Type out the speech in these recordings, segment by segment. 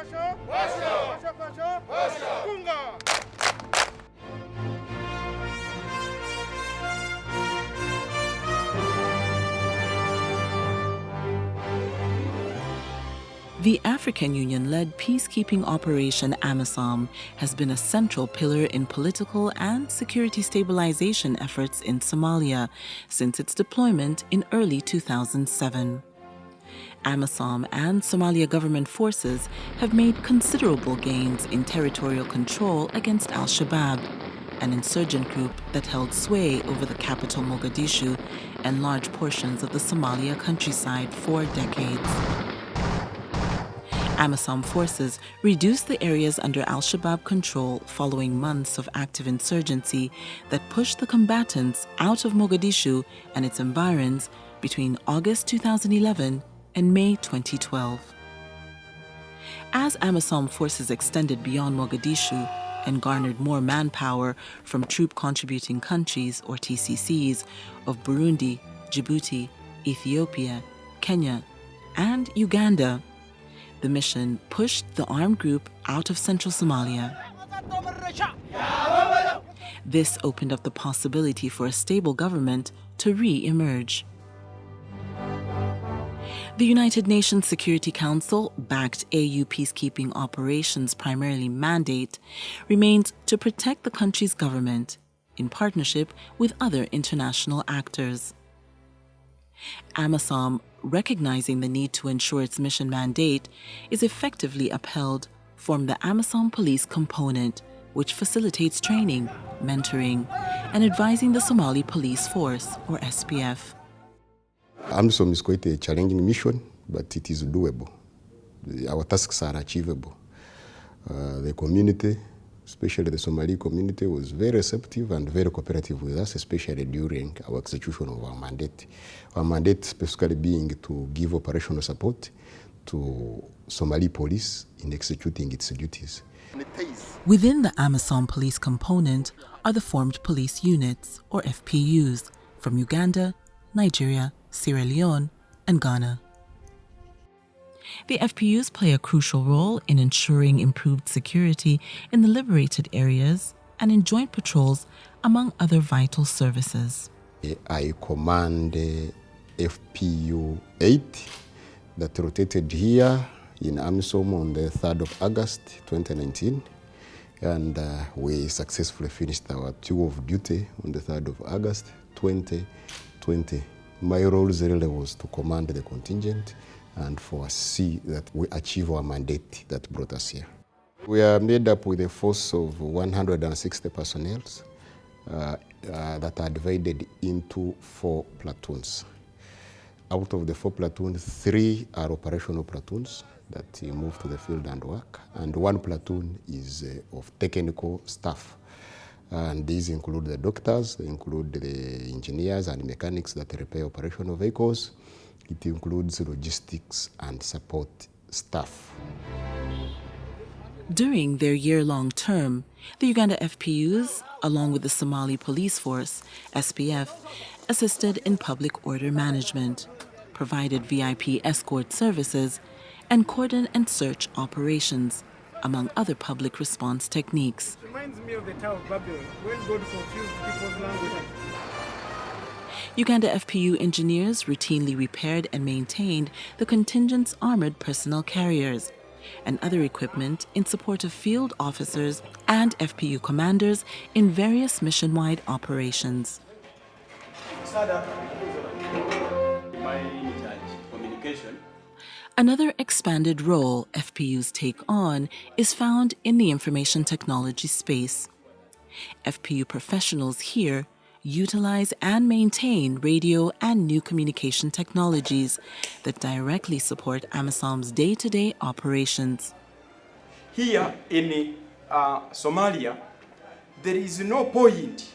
The African Union-led peacekeeping operation AMISOM has been a central pillar in political and security stabilization efforts in Somalia since its deployment in early 2007. AMISOM and Somalia government forces have made considerable gains in territorial control against al-Shabaab, an insurgent group that held sway over the capital Mogadishu and large portions of the Somalia countryside for decades. AMISOM forces reduced the areas under al-Shabaab control following months of active insurgency that pushed the combatants out of Mogadishu and its environs between August 2011 and May 2012. As AMISOM forces extended beyond Mogadishu and garnered more manpower from troop-contributing countries, or TCCs, of Burundi, Djibouti, Ethiopia, Kenya, and Uganda, the mission pushed the armed group out of central Somalia. This opened up the possibility for a stable government to re-emerge. The United Nations Security Council-backed AU peacekeeping operations' primarily mandate remains to protect the country's government in partnership with other international actors. AMISOM, recognizing the need to ensure its mission mandate is effectively upheld, formed the AMISOM Police Component, which facilitates training, mentoring, and advising the Somali Police Force, or SPF. AMISOM is quite a challenging mission, but it is doable. Our tasks are achievable. The community, especially the Somali community, was very receptive and very cooperative with us, especially during our execution of our mandate. Our mandate specifically being to give operational support to Somali police in executing its duties. Within the AMISOM police component are the formed police units, or FPUs, from Uganda, Nigeria, Sierra Leone, and Ghana. The FPUs play a crucial role in ensuring improved security in the liberated areas and in joint patrols, among other vital services. I command FPU 8 that rotated here in AMISOM on the 3rd of August 2019, and we successfully finished our tour of duty on the 3rd of August 2020. My role really was to command the contingent and foresee that we achieve our mandate that brought us here. We are made up with a force of 160 personnel that are divided into 4 platoons. Out of the 4 platoons, 3 are operational platoons that move to the field and work, and 1 platoon is of technical staff. And these include the doctors, they include the engineers and mechanics that repair operational vehicles. It includes logistics and support staff. During their year-long term, the Uganda FPUs, along with the Somali Police Force, SPF, assisted in public order management, provided VIP escort services, and cordon and search operations, among other public response techniques. It reminds me of the Tower of Babylon, when God confused people's language. Uganda FPU engineers routinely repaired and maintained the contingent's armored personnel carriers and other equipment in support of field officers and FPU commanders in various mission-wide operations. Another expanded role FPUs take on is found in the information technology space. FPU professionals here utilize and maintain radio and new communication technologies that directly support AMISOM's day-to-day operations. Here in Somalia, there is no point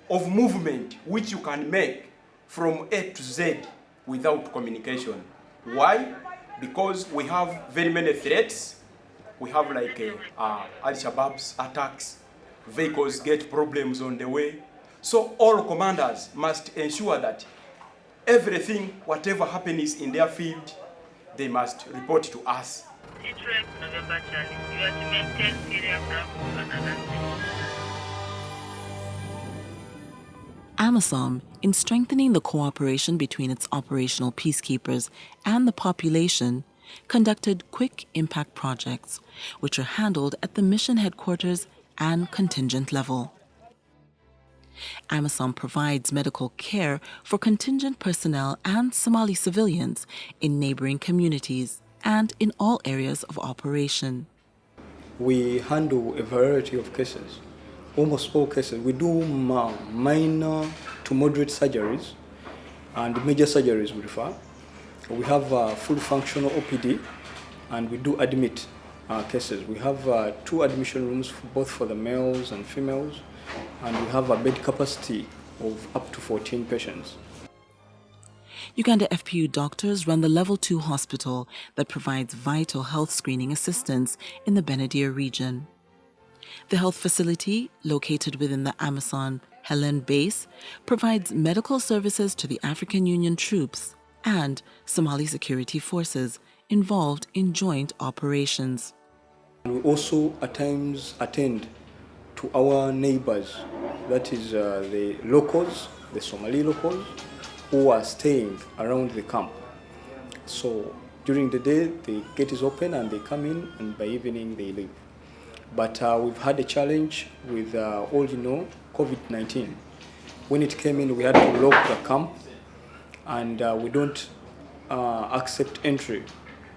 of movement which you can make from A to Z without communication. Why? Because we have very many threats. We have like Al-Shabaab's attacks, vehicles get problems on the way. So all commanders must ensure that everything, whatever happens in their field, they must report to us. Detroit, November, Charlie. You are to maintain Syria, Bravo, Canada. AMISOM, in strengthening the cooperation between its operational peacekeepers and the population, conducted quick impact projects, which are handled at the mission headquarters and contingent level. AMISOM provides medical care for contingent personnel and Somali civilians in neighboring communities and in all areas of operation. We handle a variety of cases, almost all cases. We do minor to moderate surgeries and major surgeries we refer. We have full functional OPD and we do admit cases. We have 2 admission rooms both for the males and females, and we have a bed capacity of up to 14 patients. Uganda FPU doctors run the Level 2 hospital that provides vital health screening assistance in the Benadir region. The health facility, located within the Amazon Helen base, provides medical services to the African Union troops and Somali security forces involved in joint operations. We also at times attend to our neighbors, that is the locals, the Somali locals, who are staying around the camp. So during the day, the gate is open and they come in, and by evening they leave. But we've had a challenge with all you know, COVID-19. When it came in, we had to lock the camp, and we don't accept entry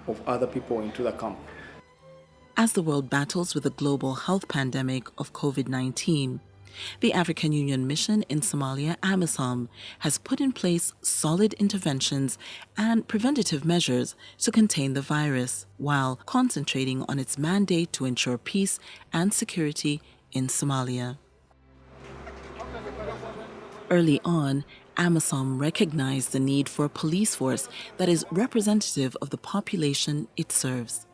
of other people into the camp. As the world battles with the global health pandemic of COVID-19, the African Union mission in Somalia, AMISOM, has put in place solid interventions and preventative measures to contain the virus, while concentrating on its mandate to ensure peace and security in Somalia. Early on, AMISOM recognized the need for a police force that is representative of the population it serves.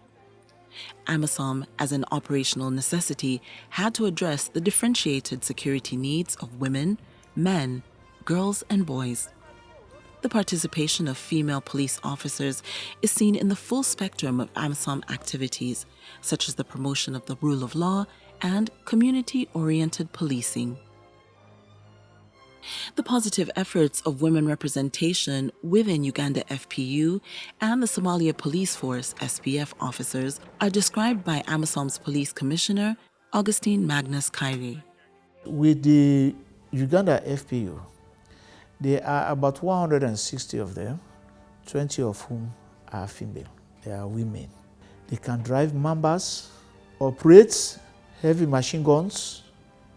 AMISOM, as an operational necessity, had to address the differentiated security needs of women, men, girls, and boys. The participation of female police officers is seen in the full spectrum of AMISOM activities, such as the promotion of the rule of law and community-oriented policing. The positive efforts of women representation within Uganda FPU and the Somalia Police Force SPF officers are described by AMISOM's Police Commissioner, Augustine Magnus Kairi. With the Uganda FPU, there are about 160 of them, 20 of whom are female. They are women. They can drive mambas, operate heavy machine guns,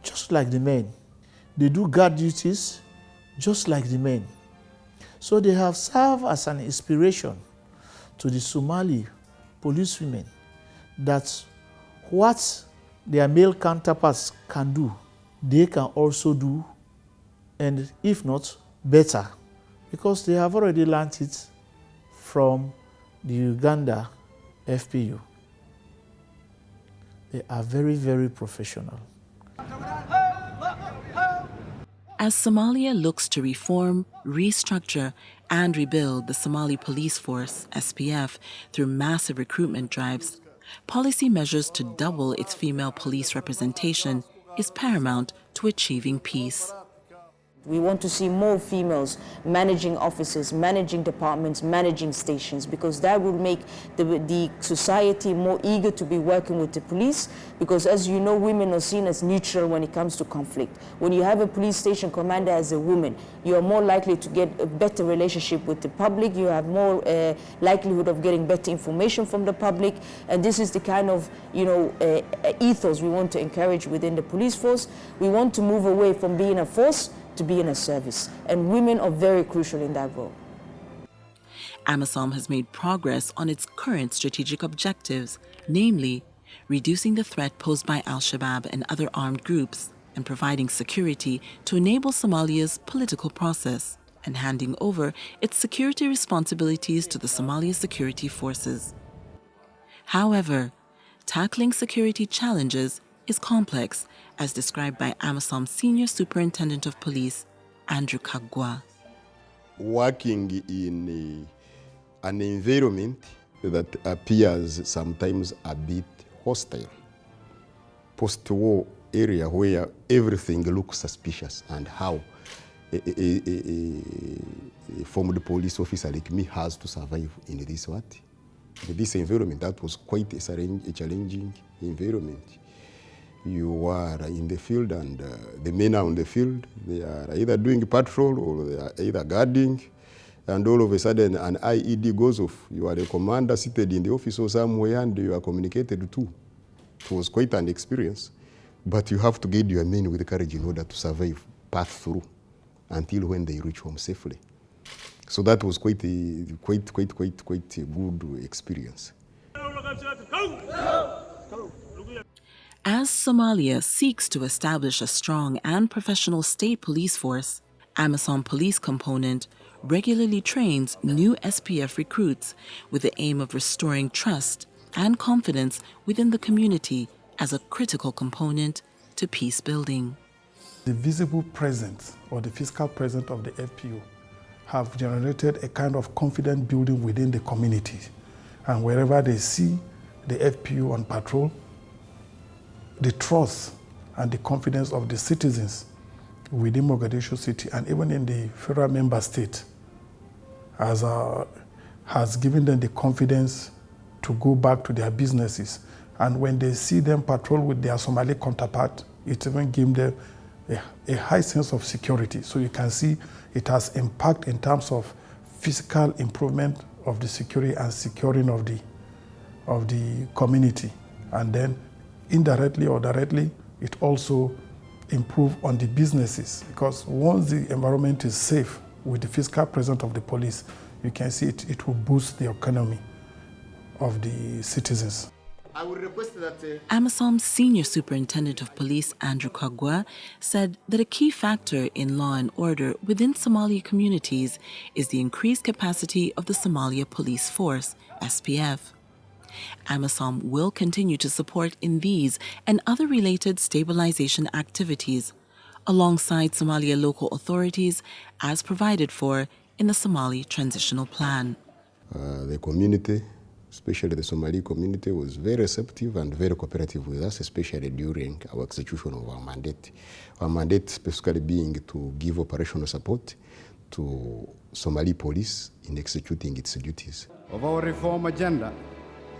just like the men. They do guard duties just like the men. So they have served as an inspiration to the Somali policewomen that what their male counterparts can do, they can also do, and if not, better, because they have already learned it from the Uganda FPU. They are very, very professional. As Somalia looks to reform, restructure, and rebuild the Somali Police Force, SPF, through massive recruitment drives, policy measures to double its female police representation is paramount to achieving peace. We want to see more females managing offices, managing departments, managing stations, because that will make the society more eager to be working with the police, because as you know, women are seen as neutral when it comes to conflict. When you have a police station commander as a woman, you are more likely to get a better relationship with the public, you have more likelihood of getting better information from the public, and this is the kind of ethos we want to encourage within the police force. We want to move away from being a force to be in a service, and women are very crucial in that role. AMISOM has made progress on its current strategic objectives, namely reducing the threat posed by Al-Shabaab and other armed groups, and providing security to enable Somalia's political process, and handing over its security responsibilities to the Somalia security forces. However, tackling security challenges is complex, as described by AMISOM's Senior Superintendent of Police, Andrew Kagwa. Working in an environment that appears sometimes a bit hostile. Post-war area where everything looks suspicious, and how a former police officer like me has to survive in this this environment. That was quite a challenging environment. You are in the field, and the men are on the field. They are either doing patrol or they are either guarding, and all of a sudden an IED goes off. You are the commander seated in the office or somewhere, and you are communicated to. It was quite an experience, but you have to guide your men with courage in order to survive, pass through, until when they reach home safely. So that was quite a good experience. As Somalia seeks to establish a strong and professional state police force, AMISOM Police Component regularly trains new SPF recruits with the aim of restoring trust and confidence within the community as a critical component to peace building. The visible presence or the physical presence of the FPU have generated a kind of confidence building within the community. And wherever they see the FPU on patrol, the trust and the confidence of the citizens within Mogadishu City and even in the federal member state has given them the confidence to go back to their businesses. And when they see them patrol with their Somali counterpart, it even gives them a high sense of security. So you can see it has impact in terms of physical improvement of the security and securing of the community. And then indirectly or directly, it also improves on the businesses, because once the environment is safe with the physical presence of the police, you can see it will boost the economy of the citizens. I would request that AMISOM's Senior Superintendent of Police, Andrew Kagwa, said that a key factor in law and order within Somali communities is the increased capacity of the Somalia Police Force, SPF. AMISOM will continue to support in these and other related stabilization activities, alongside Somalia local authorities as provided for in the Somali Transitional Plan. The community, especially the Somali community, was very receptive and very cooperative with us, especially during our execution of our mandate. Our mandate specifically being to give operational support to Somali police in executing its duties. Of our reform agenda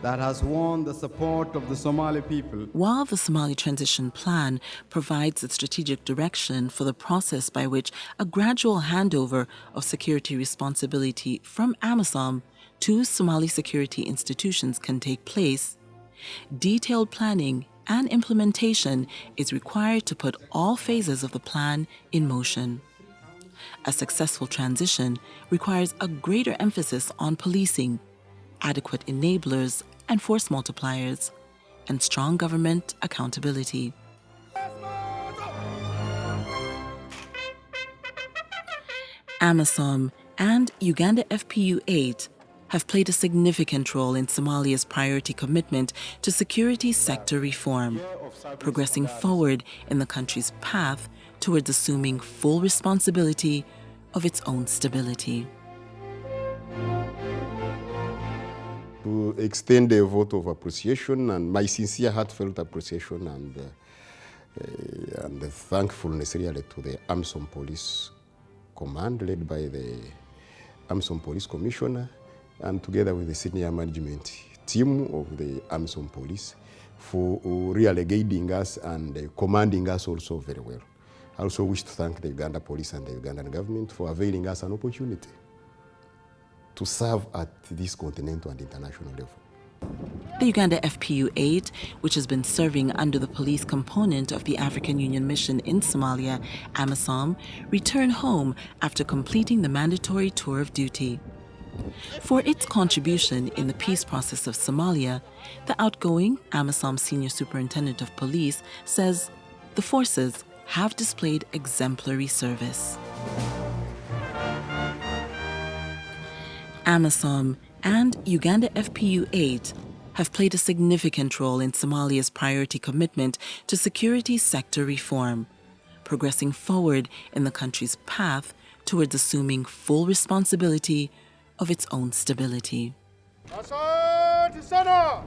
that has won the support of the Somali people. While the Somali Transition Plan provides a strategic direction for the process by which a gradual handover of security responsibility from AMISOM to Somali security institutions can take place, detailed planning and implementation is required to put all phases of the plan in motion. A successful transition requires a greater emphasis on policing, adequate enablers and force multipliers, and strong government accountability. AMISOM and Uganda FPU 8 have played a significant role in Somalia's priority commitment to security sector reform, progressing forward in the country's path towards assuming full responsibility of its own stability. To extend a vote of appreciation and my sincere heartfelt appreciation and the thankfulness really to the AMISOM Police Command led by the AMISOM Police Commissioner and together with the senior management team of the AMISOM Police for really guiding us and commanding us also very well. I also wish to thank the Uganda Police and the Ugandan government for availing us an opportunity to serve at this continental and international level. The Uganda FPU 8, which has been serving under the police component of the African Union Mission in Somalia, AMISOM, returned home after completing the mandatory tour of duty. For its contribution in the peace process of Somalia, the outgoing AMISOM Senior Superintendent of Police says the forces have displayed exemplary service. AMISOM and Uganda FPU 8 have played a significant role in Somalia's priority commitment to security sector reform, progressing forward in the country's path towards assuming full responsibility of its own stability. Asante sana.